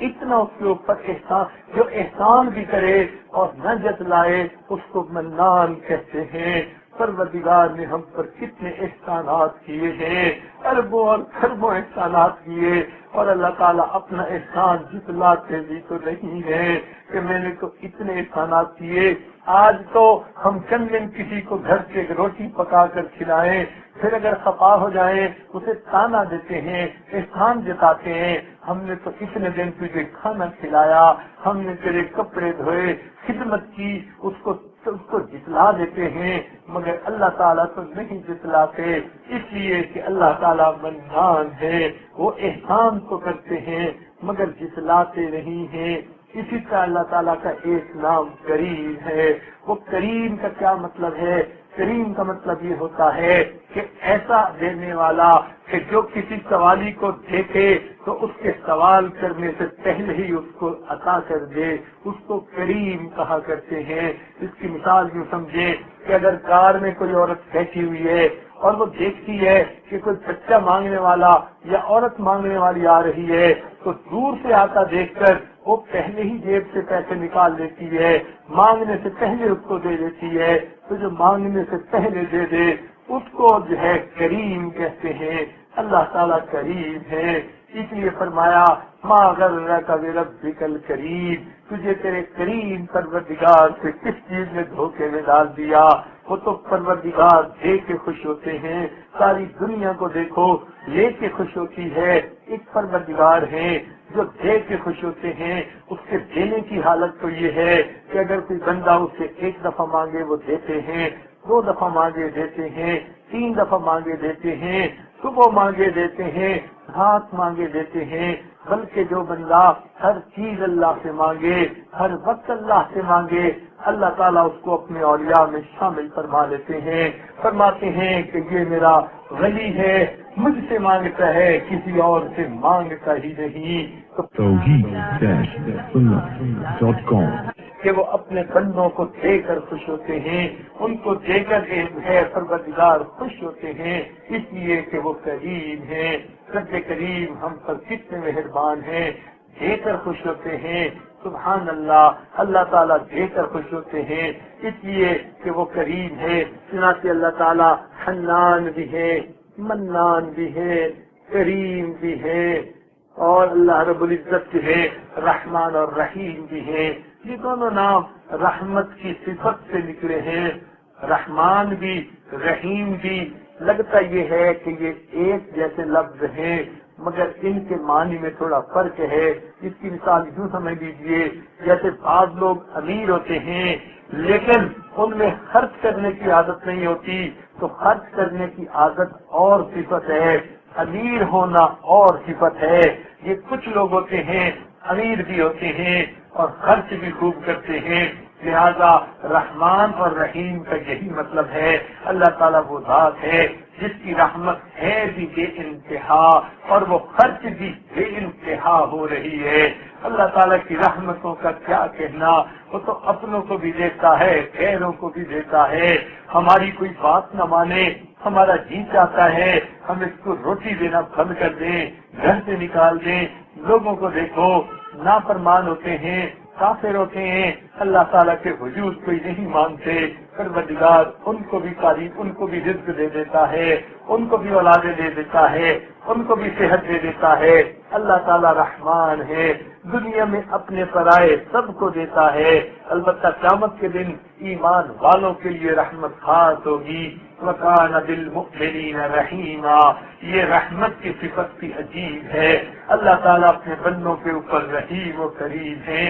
Speaker 1: اتنا اس کے اوپر احسان، جو احسان بھی کرے اور نہ جتلائے اس کو منان کہتے ہیں. پروردگار نے ہم پر کتنے احسانات کیے ہیں، اربوں اور خربوں احسانات کیے، اور اللہ تعالیٰ اپنا احسان جتلاتے بھی تو نہیں ہے کہ میں نے تو اتنے احسانات کیے. آج تو ہم چند دن کسی کو گھر سے روٹی پکا کر کھلائیں، پھر اگر خفا ہو جائیں اسے تانا دیتے ہیں، احسان جتاتے ہیں. ہم نے تو اتنے دن تجھے کھانا کھلایا، ہم نے تیرے کپڑے دھوئے، خدمت کی، اس کو جتلا دیتے ہیں. مگر اللہ تعالیٰ تو نہیں جتلاتے، اس لیے کہ اللہ تعالیٰ منان ہے. وہ احسان تو کرتے ہیں مگر جتلاتے نہیں ہیں. اسی طرح اللہ تعالیٰ کا ایک نام کریم ہے. وہ کریم کا کیا مطلب ہے؟ کریم کا مطلب یہ ہوتا ہے کہ ایسا دینے والا کہ جو کسی سوالی کو دیکھے تو اس کے سوال کرنے سے پہلے ہی اس کو عطا کر دے، اس کو کریم کہا کرتے ہیں. اس کی مثال یوں سمجھے کہ اگر کار میں کوئی عورت بیٹھی ہوئی ہے اور وہ دیکھتی ہے کہ کوئی بچہ مانگنے والا یا عورت مانگنے والی آ رہی ہے تو دور سے آتا دیکھ کر وہ پہلے ہی جیب سے پیسے نکال لیتی ہے، مانگنے سے پہلے اس کو دے دیتی ہے. تو جو مانگنے سے پہلے دے دے اس کو جو ہے کریم کہتے ہیں. اللہ تعالیٰ کریم ہے. اس لیے فرمایا ما غرک بربک الکریم، تجھے تیرے کریم پروردگار سے کس چیز میں دھوکے میں ڈال دیا. وہ تو پروردگار دے کے خوش ہوتے ہیں. ساری دنیا کو دیکھو لے کے خوش ہوتی ہے، ایک پروردگار ہے جو دے کے خوش ہوتے ہیں. اس کے دینے کی حالت تو یہ ہے کہ اگر کوئی بندہ اسے ایک دفعہ مانگے وہ دیتے ہیں، 2 دفعہ مانگے دیتے ہیں، 3 دفعہ مانگے دیتے ہیں، صبح مانگے دیتے ہیں، رات مانگے دیتے ہیں. بلکہ جو بندہ ہر چیز اللہ سے مانگے، ہر وقت اللہ سے مانگے، اللہ تعالیٰ اس کو اپنے اولیاء میں شامل فرما لیتے ہیں. فرماتے ہیں کہ یہ میرا ولی ہے، مجھ سے مانگتا ہے، کسی اور سے مانگتا ہی نہیں. کہ وہ اپنے بندوں کو دے کر خوش ہوتے ہیں، ان کو دے کر ہے پروردگار خوش ہوتے ہیں. اس لیے کہ وہ کریم ہیں. رب کریم ہم پر کتنے مہربان ہیں، دے کر خوش ہوتے ہیں. سبحان اللہ، اللہ تعالیٰ دے کر خوش ہوتے ہیں اس لیے کہ وہ کریم ہے. چنانچہ اللہ تعالیٰ حنان بھی ہے، منان بھی ہے، کریم بھی ہے، اور اللہ رب العزت جو ہے رحمان اور رحیم بھی ہے. یہ دونوں نام رحمت کی صفت سے نکلے ہیں. رحمان بھی رحیم بھی. لگتا یہ ہے کہ یہ ایک جیسے لفظ ہیں مگر ان کے معنی میں تھوڑا فرق ہے. اس کی مثال یوں سمجھ لیجیے جیسے بعض لوگ امیر ہوتے ہیں لیکن ان میں خرچ کرنے کی عادت نہیں ہوتی، تو خرچ کرنے کی عادت اور صفت ہے، امیر ہونا اور صفت ہے. یہ کچھ لوگ ہوتے ہیں امیر بھی ہوتے ہیں اور خرچ بھی خوب کرتے ہیں. لہذا رحمان اور رحیم کا یہی مطلب ہے. اللہ تعالیٰ وہ ذات ہے جس کی رحمت ہے بھی بے انتہا اور وہ خرچ بھی بے انتہا ہو رہی ہے. اللہ تعالیٰ کی رحمتوں کا کیا کہنا، وہ تو اپنوں کو بھی دیتا ہے، غیروں کو بھی دیتا ہے. ہماری کوئی بات نہ مانے، ہمارا جی چاہتا ہے ہم اس کو روٹی دینا بند کر دیں، گھر سے نکال دیں. لوگوں کو دیکھو نافرمان ہوتے ہیں، کافر ہوتے ہیں، اللہ تعالیٰ کے وجود کو ہی نہیں مانتے. پروردگار ان کو بھی تعریف، ان کو بھی رزق دے دیتا ہے، ان کو بھی اولادیں دے دیتا ہے، ان کو بھی صحت دے دیتا ہے. اللہ تعالیٰ رحمان ہے، دنیا میں اپنے پرائے سب کو دیتا ہے. البتہ قیامت کے دن ایمان والوں کے لیے رحمت خاص ہوگی. وَكَانَ بِالْمُؤْمِنِينَ رَحِيمًا. یہ رحمت کی صفت بھی عجیب ہے. اللہ تعالیٰ اپنے بندوں کے اوپر رحیم و کریم ہے.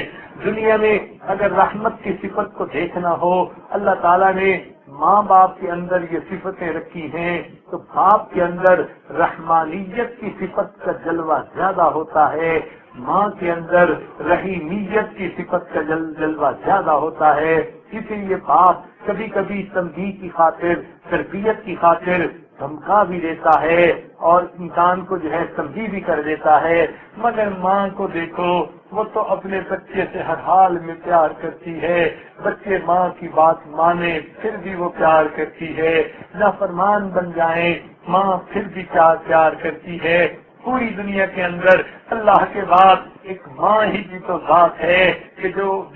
Speaker 1: دنیا میں اگر رحمت کی صفت کو دیکھنا ہو، اللہ تعالیٰ نے ماں باپ کے اندر یہ صفتیں رکھی ہیں تو باپ کے اندر رحمانیت کی صفت کا جلوہ زیادہ ہوتا ہے. ماں کے اندر رحیمیت کی صفت کا جلوہ زیادہ ہوتا ہے، اسی لیے باپ کبھی کبھی تنبیہ کی خاطر، تربیت کی خاطر دھمکا بھی دیتا ہے اور انسان کو جو ہے تنبیہ بھی کر دیتا ہے، مگر ماں کو دیکھو وہ تو اپنے بچے سے ہر حال میں پیار کرتی ہے، بچے ماں کی بات مانے پھر بھی وہ پیار کرتی ہے، نافرمان بن جائیں ماں پھر بھی پیار کرتی ہے۔ پوری دنیا کے اندر اللہ کے بعد ایک ماں ہی کی تو ذات ہے کہ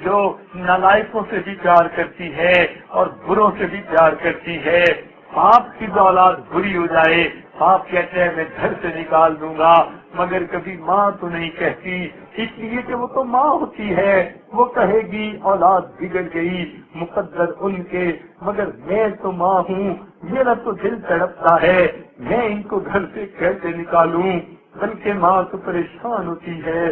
Speaker 1: جو نالائقوں سے بھی پیار کرتی ہے اور بروں سے بھی پیار کرتی ہے۔ باپ کی اولاد بری ہو جائے، باپ کہتے ہیں میں گھر سے نکال دوں گا، مگر کبھی ماں تو نہیں کہتی، اس لیے کہ وہ تو ماں ہوتی ہے، وہ کہے گی اولاد بگڑ گئی مقدر ان کے، مگر میں تو ماں ہوں، میرا تو دل تڑپتا ہے، میں ان کو گھر سے کیسے نکالوں، بلکہ ماں تو پریشان ہوتی ہے،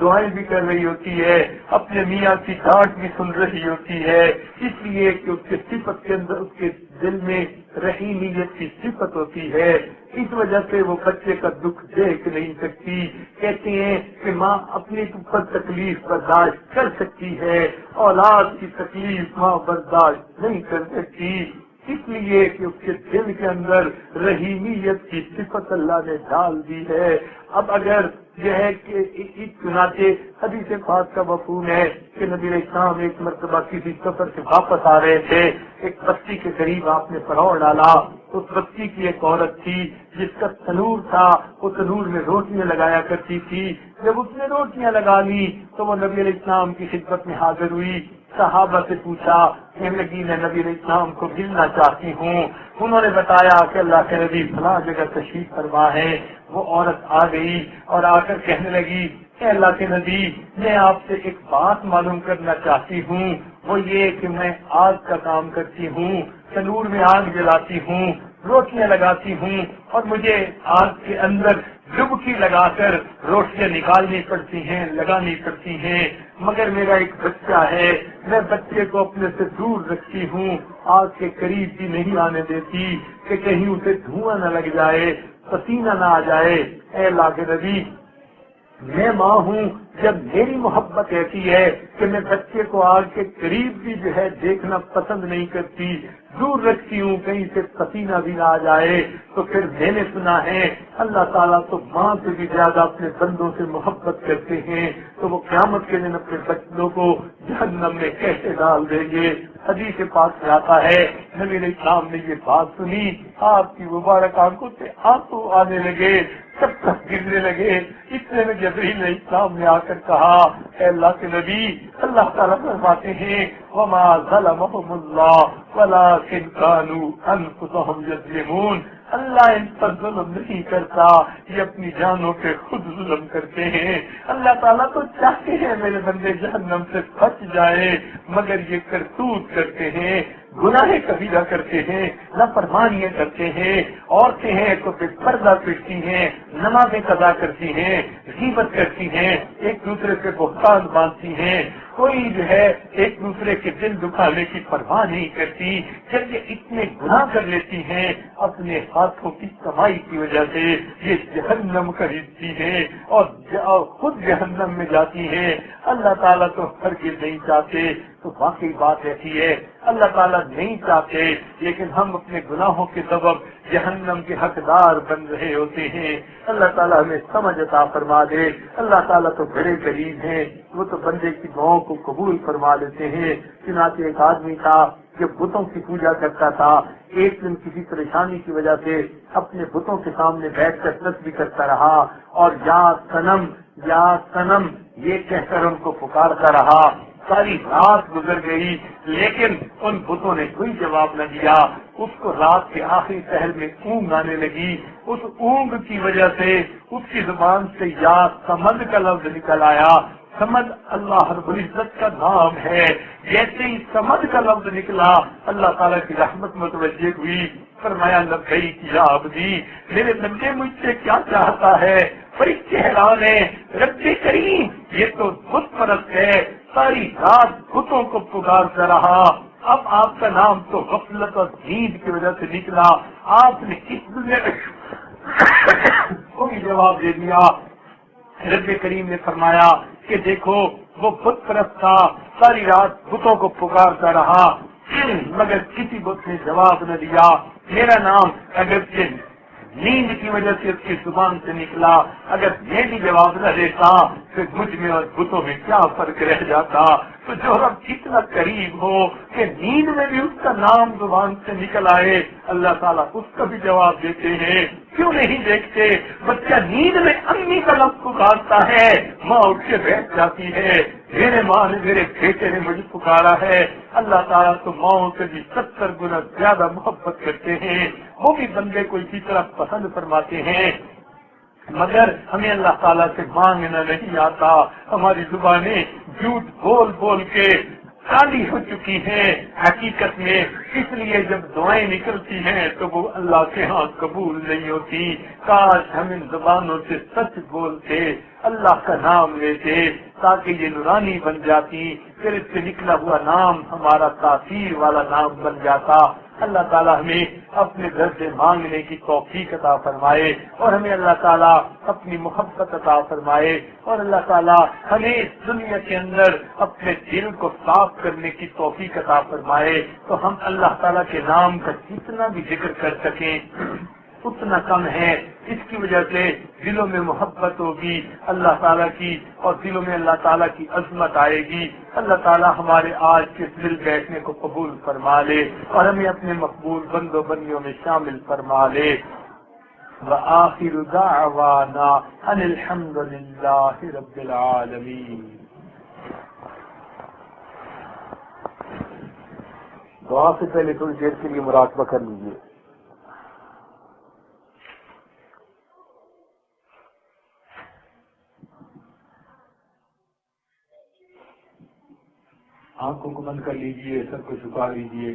Speaker 1: دعائیں بھی کر رہی ہوتی ہے، اپنے میاں کی ڈانٹ بھی سن رہی ہوتی ہے، اس لیے کہ اس کے صفت کے اندر اس کے دل میں رحیمیت کی صفت ہوتی ہے، اس وجہ سے وہ بچے کا دکھ دیکھ نہیں سکتی۔ کہتے ہیں کہ ماں اپنی اوپر تکلیف برداشت کر سکتی ہے، اولاد کی تکلیف ماں برداشت نہیں کر سکتی، اس لیے کہ اس کے دل کے اندر رحیمیت کی صفت اللہ نے ڈال دی ہے۔ اب اگر یہ ہے کہ چنانچہ حدیث پاک کا مفہوم ہے کہ نبی علیہ السلام ایک مرتبہ کسی سفر سے واپس آ رہے تھے، ایک بستی کے قریب آپ نے پڑاؤ ڈالا، اس بستی کی ایک عورت تھی جس کا تنور تھا، وہ تنور میں روٹیاں لگایا کرتی تھی، جب اس نے روٹیاں لگا لی تو وہ نبی علیہ السلام کی خدمت میں حاضر ہوئی، صحابہ سے پوچھا، کہنے لگی میں نبی علیہ السلام کو ملنا چاہتی ہوں، انہوں نے بتایا کہ اللہ کے نبی فلاں جگہ تشریف فرما ہے، وہ عورت آ گئی اور آ کر کہنے لگی کہ اللہ کے نبی میں آپ سے ایک بات معلوم کرنا چاہتی ہوں، وہ یہ کہ میں آگ کا کام کرتی ہوں، تنور میں آگ جلاتی ہوں، روٹیاں لگاتی ہوں اور مجھے آگ کے اندر ڈبکی لگا کر روٹیاں نکالنی پڑتی ہیں، لگانی پڑتی ہیں، مگر میرا ایک بچہ ہے، میں بچے کو اپنے سے دور رکھتی ہوں، آگ کے قریب بھی نہیں آنے دیتی کہ کہیں اسے دھواں نہ لگ جائے، پسینہ نہ آ جائے۔ اے اللہ کے نبی میں ماں ہوں، جب میری محبت ایسی ہے کہ میں بچے کو آگ کے قریب بھی جو ہے دیکھنا پسند نہیں کرتی، دور رکھتی ہوں کہیں سے پسینہ بھی نہ آ جائے، تو پھر میں نے سنا ہے اللہ تعالیٰ تو ماں سے بھی زیادہ اپنے بندوں سے محبت کرتے ہیں، تو وہ قیامت کے دن اپنے بچوں کو جہنم میں کیسے ڈال دیں گے۔ حدیث پاک سے آتا ہے نبی علیہ السلام نے یہ بات سنی، آپ کی مبارک آنکھوں سے آنسو آنے لگے، سب تک گرنے لگے، اتنے میں جبرائیل علیہ السلام نے آ کر کہا اے اللہ کے نبی اللہ تعالیٰ فرماتے ہیں وما ظلمهم اللہ ولکن كانوا انفسهم یظلمون، اللہ ان پر ظلم نہیں کرتا، یہ اپنی جانوں پہ خود ظلم کرتے ہیں۔ اللہ تعالیٰ تو چاہتے ہیں میرے بندے جہنم سے بچ جائے، مگر یہ کرتوت کرتے ہیں، گناہ کبیرہ کرتے ہیں، نافرمانیاں کرتے ہیں، عورتیں ہیں تو بے پردہ پھرتی ہیں، نمازیں قضا کرتی ہیں، غیبت کرتی ہیں، ایک دوسرے سے بہتان باندھتی ہیں، کوئی جو ہے ایک دوسرے کے دل دکھانے کی پرواہ نہیں کرتی، جب یہ اتنے گناہ کر لیتی ہیں اپنے ہاتھوں کی کمائی کی وجہ سے یہ جہنم خریدتی ہیں اور خود جہنم میں جاتی ہیں۔ اللہ تعالیٰ تو ہرگز نہیں چاہتے، تو واقعی بات ایسی ہے اللہ تعالیٰ نہیں چاہتے، لیکن ہم اپنے گناہوں کے سبب جہنم کے حقدار بن رہے ہوتے ہیں۔ اللہ تعالیٰ ہمیں سمجھ عطا فرما دے۔ اللہ تعالیٰ تو بڑے قریب ہیں، وہ تو بندے کی دعاؤں کو قبول فرما لیتے ہیں۔ چنانچہ ایک آدمی تھا جو بتوں کی پوجا کرتا تھا، ایک دن کسی پریشانی کی وجہ سے اپنے بتوں کے سامنے بیٹھ کر تسبیح کرتا رہا اور یا سنم یہ کہہ کر ان کو پکارتا رہا۔ ساری رات گزر گئی لیکن ان بتوں نے کوئی جواب نہ دیا۔ اس کو رات کے آخری پہر میں اونگ آنے لگی، اس اونگ کی وجہ سے اس کی زبان سے یا سمد کا لفظ نکل آیا۔ سمد اللہ رب العزت کا نام ہے، جیسے ہی سمد کا لفظ نکلا اللہ تعالیٰ کی رحمت متوجہ ہوئی، فرمایا لبیک یا عبدی، میرے بندے مجھ سے کیا چاہتا ہے؟ بڑی حیران ہے، رب کریم یہ تو بت پرست ہے، ساری رات بتوں کو پکارتا رہا، اب آپ کا نام تو غفلت اور نیند کی وجہ سے نکلا، آپ نے اس دنیا میں کوئی جواب دے دیا، رب کریم نے فرمایا کہ دیکھو وہ بت پرست تھا، ساری رات بتوں کو پکارتا رہا مگر کسی بت نے جواب نہ دیا۔ میرا نام اگرچہ نیند کی وجہ سے اس کی زبان سے نکلا، اگر یہ بھی جواب نہ دیتا پھر مجھ میں اور بتوں میں کیا فرق رہ جاتا۔ تو جو رب اتنا قریب ہو کہ نیند میں بھی اس کا نام زبان سے نکل آئے، اللہ تعالیٰ اس کا بھی جواب دیتے ہیں۔ کیوں نہیں دیکھتے؟ بچہ نیند میں امی کا لفظ پکارتا ہے، ماں اٹھ کے بیٹھ جاتی ہے، میرے ماں نے میرے بیٹے نے مجھے پکارا ہے۔ اللہ تعالیٰ تو ماؤں سے بھی 70 گنا زیادہ محبت کرتے ہیں، وہ بھی بندے کو اسی طرح پسند فرماتے ہیں، مگر ہمیں اللہ تعالیٰ سے مانگنا نہیں آتا۔ ہماری زبانیں جھوٹ بول بول کے خالی ہو چکی ہیں حقیقت میں، اس لیے جب دعائیں نکلتی ہیں تو وہ اللہ کے ہاں قبول نہیں ہوتی۔ کاش ہم ان زبانوں سے سچ بولتے، اللہ کا نام لیتے تاکہ یہ نورانی بن جاتی، پھر اس سے نکلا ہوا نام ہمارا تاثیر والا نام بن جاتا۔ اللہ تعالیٰ ہمیں اپنے در سے مانگنے کی توفیق عطا فرمائے، اور ہمیں اللہ تعالیٰ اپنی محبت عطا فرمائے، اور اللہ تعالیٰ ہمیں اس دنیا کے اندر اپنے دل کو صاف کرنے کی توفیق عطا فرمائے، تو ہم اللہ تعالیٰ کے نام کا جتنا بھی ذکر کر سکیں اتنا کم ہے۔ اس کی وجہ سے دلوں میں محبت ہوگی اللہ تعالیٰ کی، اور دلوں میں اللہ تعالیٰ کی عظمت آئے گی۔ اللہ تعالیٰ ہمارے آج کے مل بیٹھنے کو قبول فرما لے، اور ہمیں اپنے مقبول بندوں بندیوں میں شامل فرما لے۔ وآخر دعوانا ان الحمد للہ رب العالمین۔ دعا سے پہلے تھوڑی دیر کے لیے مراقبہ کر لیجیے۔ آنکھوں کو بند کر لیجئے، سر کو جھکا لیجئے۔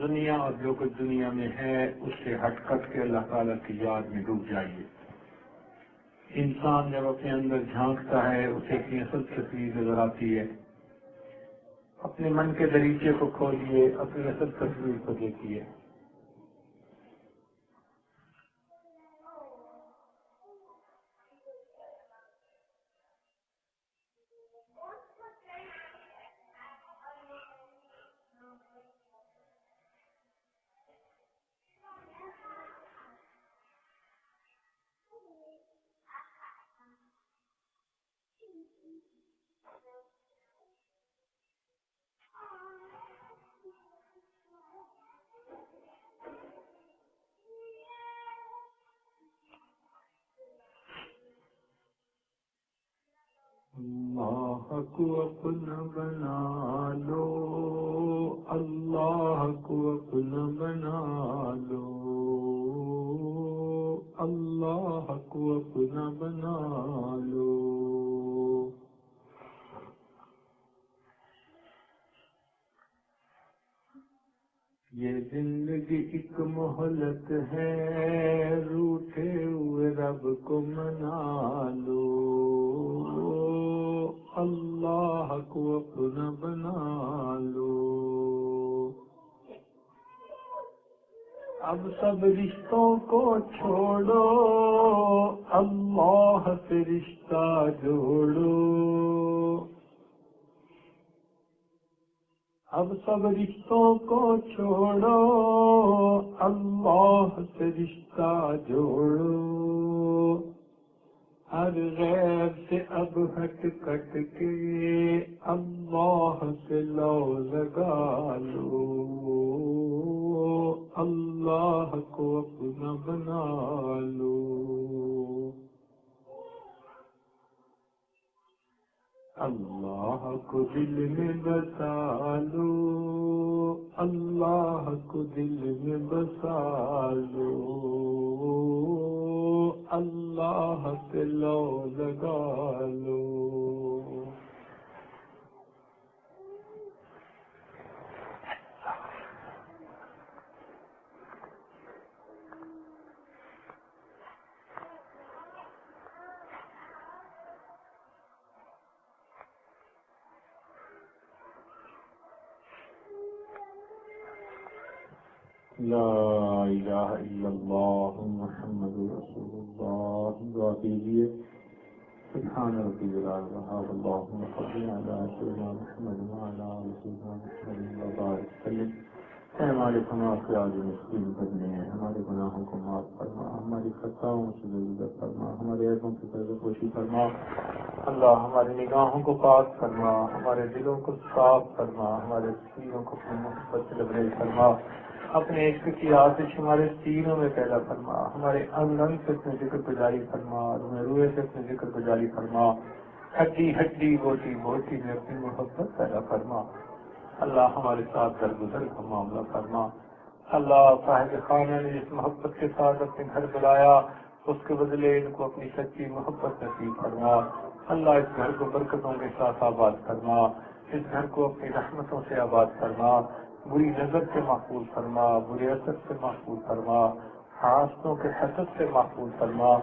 Speaker 1: دنیا اور جو کچھ دنیا میں ہے اس سے ہٹ کٹ کے اللہ تعالیٰ کی یاد میں ڈوب جائیے۔ انسان جب اپنے اندر جھانکتا ہے اسے اپنی اصل تصویر نظر آتی ہے۔ اپنے من کے دریچے کو کھولیے، اپنی اصل تصویر کو دیکھیے۔ اللہ کو اپنا بنا لو، اللہ کو اپنا بنا لو، اللہ کو اپنا بنا لو۔ یہ زندگی ایک مہلت ہے، روٹھے ہوئے رب کو منا لو، اللہ کو اپنا بنا لو۔ اب سب رشتوں کو چھوڑو، اللہ سے رشتہ جوڑو، اب سب رشتوں کو چھوڑو، اللہ سے رشتہ جوڑو۔ ہر غیر سے اب ہٹ کٹ کے اللہ سے لو لگا لو، اللہ کو اپنا بنا لو۔ اللہ کو دل میں بسا لو، اللہ کو دل میں بسا لو، اللہ سے لو لگا لو۔ لا الہ الا اللہ محمد رسول اللہ. دعا کیجیے. سبحان ربی العظیم اللہم صل علی سیدنا محمد وعلی آل سیدنا محمد وبارک وسلم. اے ہمارے گناہ کے عالی مسکین کرنے ہیں، ہمارے گناہوں کو معاف فرما، ہماری خطاؤں سے درگزر فرما، ہمارے عیبوں کی پردہ پوشی فرما. اللہ ہماری نگاہوں کو پاک فرما، ہمارے دلوں کو صاف فرما، ہمارے سینوں کو اپنی محبت سے لبریز فرما، اپنے عشق کی آتش ہمارے سینوں میں پیدا فرما، ہمارے انگ انگ سے اپنے ذکر کو جاری فرما، روئے روئے سے اپنے ذکر کو جاری فرما، ہڈی ہڈی بوٹی بوٹی میں اپنی محبت پیدا فرما. اللہ ہمارے ساتھ درگزر کا معاملہ فرما. اللہ صاحب خانہ نے جس محبت کے ساتھ اپنے گھر بلایا اس کے بدلے ان کو اپنی سچی محبت نصیب فرما. اللہ اس گھر کو برکتوں کے ساتھ آباد فرما، اس گھر کو اپنی رحمتوں سے آباد فرما، بری نظر سے محفوظ فرما، برے اثر سے محفوظ فرما، حاسدوں کے حسد سے محفوظ فرما.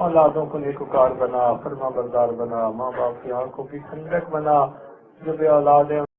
Speaker 1: اولادوں کو نیکوکار بنا، فرما بردار بنا، ماں باپ کی آنکھوں کی ٹھنڈک بنا. جو بے اولاد ہیں